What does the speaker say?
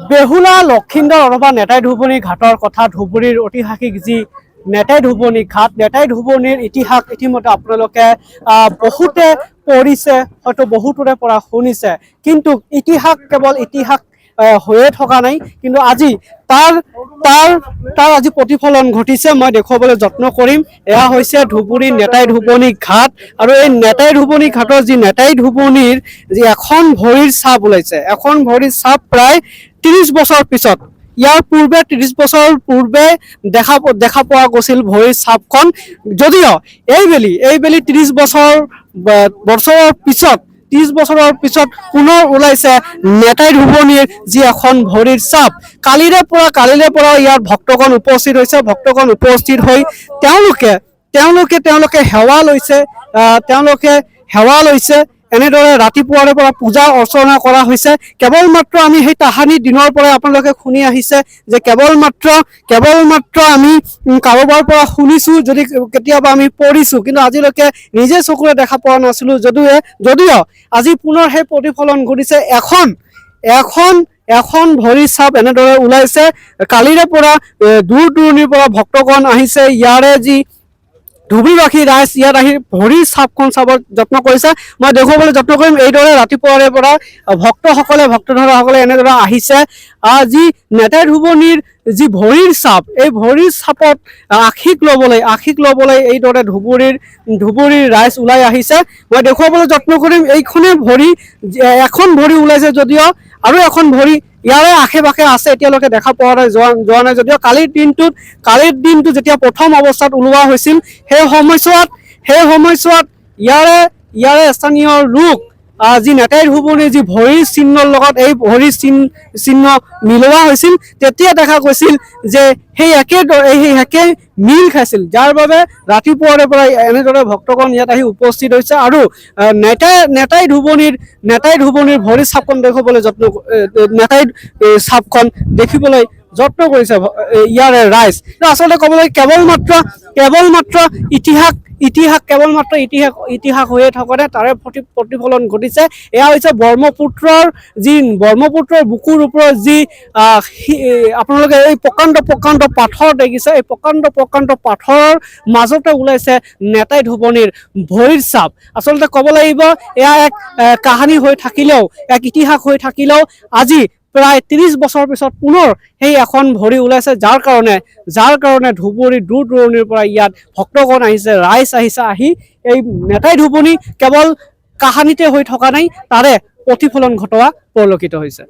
বেহুলা লক্ষিন্দৰ অথবা নেতাই ধুবুনী ঘাটৰ কথা ধুবুৰীৰ ঐতিহাসিক যি নেতাই ধুবুনী ঘাট নেতাই ধুবুনীৰ ইতিহাস ইতিমধ্যে আপোনালোকে বহুতে পঢ়িছে হয়তো বহুতৰে পৰা শুনিছে কিন্তু ইতিহাস কেৱল ইতিহাস হৈয়ে থকা নাই কিন্তু আজি তাৰ আজি প্ৰতিফলন ঘটিছে মই দেখুৱাবলৈ যত্ন কৰিম এয়া হৈছে ধুবুৰী নেতাই ধুবুনী ঘাট আৰু এই নেতাই ধুবুনী ঘাটৰ যি নেতাই ধুবুনীৰ যি এখন ভৰিৰ ছাপ ওলাইছে এখন ভৰিৰ ছাপ প্ৰায় ৩০ বছৰ পিছত ইয়াৰ পূৰ্বে ৩০ বছৰ পূৰ্বে দেখা পোৱা গৈছিল ভৰিৰ ছাপখন যদিও এইবেলি ৩০ বছৰৰ পিছত ৩০ বছৰৰ পিছত পুনৰ ওলাইছে নেতাই ধুবুনীৰ যি এখন ভৰিৰ ছাপ কালিৰে পৰা ইয়াৰ ভক্তগণ উপস্থিত হৈ তেওঁলোকে সেৱা লৈছে এনেদৰে ৰাতিপুৱাৰে পৰা পূজা অৰ্চনা কৰা হৈছে কেৱল মাত্ৰ আমি সেই তাহানি দিনৰ পৰাই আপোনালোকে শুনি আহিছে যে কেৱল মাত্ৰ আমি কাৰোবাৰ পৰা শুনিছো যদি কেতিয়াবা আমি পঢ়িছো কিন্তু আজিলৈকে নিজে চকুৰে দেখা পোৱা নাছিলো যদিও আজি পুনৰ সেই প্ৰতিফলন ঘটিছে এখন ভৰিৰ ছাপ এনেদৰে ওলাইছে কালিৰে পৰা দূৰ দূৰণিৰ পৰা ভক্তগণ আহিছে ইয়াৰে যি ধুবুৰীবাসী ৰাইজ ইয়াত আহি ভৰিৰ ছাপখন চাবৰ যত্ন কৰিছে মই দেখুৱাবলৈ যত্ন কৰিম এইদৰে ৰাতিপুৱাৰে পৰা ভক্তধৰাসকলে এনেদৰে আহিছে যি নেতাই ধুবুনীৰ যি ভৰিৰ ছাপ এই ভৰিৰ ছাপত আশীষ লবলৈ এইদৰে ধুবুৰীৰ ৰাইজ ওলাই আহিছে মই দেখুৱাবলৈ যত্ন কৰিম এখন ভৰি ওলাইছে যদিও আৰু এখন ভৰি ইয়াৰে আশে পাশে আছে এতিয়ালৈকে দেখা পোৱা যোৱা নাই যদিও কালিৰ দিনটো যেতিয়া প্ৰথম অৱস্থাত ওলোৱা হৈছিল সেই সময়ছোৱাত ইয়াৰে স্থানীয় লোক যি নেতাই ধুবুনীৰ যি ভৰিৰ চিহ্নৰ লগত এই ভৰিৰ চিহ্ন মিলোৱা হৈছিল তেতিয়া দেখা গৈছিল যে সেই একে মিল খাইছিল যাৰ বাবে ৰাতিপুৱাৰে পৰা এনেদৰে ভক্তগণ ইয়াত আহি উপস্থিত হৈছে আৰু নেতাই ধুবুনীৰ ভৰিৰ ছাপখন দেখিবলৈ যত্ন কৰিছে ইয়াৰে ৰাইজ আচলতে ক'বলৈ কেৱল মাত্ৰ ইতিহাস হৈয়ে থাকোঁতে তাৰে প্ৰতিফলন ঘটিছে এয়া হৈছে ব্ৰহ্মপুত্ৰৰ বুকুৰ ওপৰত যি আপোনালোকে এই প্ৰকাণ্ড পাথৰ দেখিছে এই প্ৰকাণ্ড পাথৰৰ মাজতে ওলাইছে নেতাই ধুবুনীৰ ভৰিৰ ছাপ আচলতে ক'ব লাগিব এয়া এক কাহিনী হৈ থাকিলেও এক ইতিহাস হৈ থাকিলেও আজি প্ৰায় ৩০ বছৰ পিছত পুনৰ সেই এখন ভৰি ওলাইছে যাৰ কাৰণে ধুবুৰী দূৰ দূৰণিৰ পৰা ইয়াত ভক্তগণ আহিছে ৰাইজ আহিছে আহি এই নেতাই ধুবুনী কেৱল কাহিনীতে হৈ থকা নাই তাৰে প্ৰতিফলন ঘটোৱা পৰিলক্ষিত হৈছে।